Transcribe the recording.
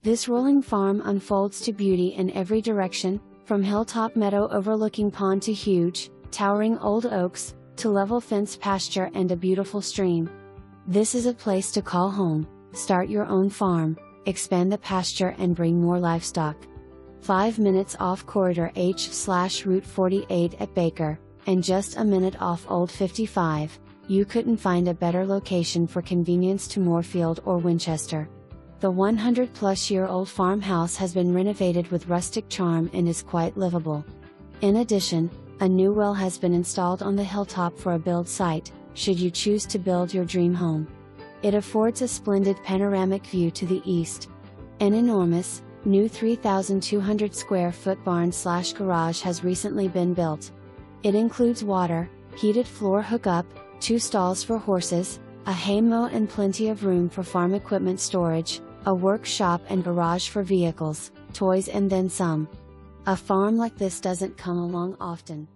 This rolling farm unfolds to beauty in every direction, from hilltop meadow overlooking pond to huge, towering old oaks, to level fenced pasture and a beautiful stream. This is a place to call home, start your own farm, expand the pasture and bring more livestock. 5 minutes off Corridor H/Route 48 at Baker, and just a minute off Old 55, you couldn't find a better location for convenience to Moorfield or Winchester. The 100-plus-year-old farmhouse has been renovated with rustic charm and is quite livable. In addition, a new well has been installed on the hilltop for a build site, should you choose to build your dream home. It affords a splendid panoramic view to the east. An enormous, new 3,200 square foot barn/garage has recently been built. It includes water, heated floor hookup, 2 stalls for horses, a hay mow and plenty of room for farm equipment storage, a workshop and garage for vehicles, toys and then some. A farm like this doesn't come along often.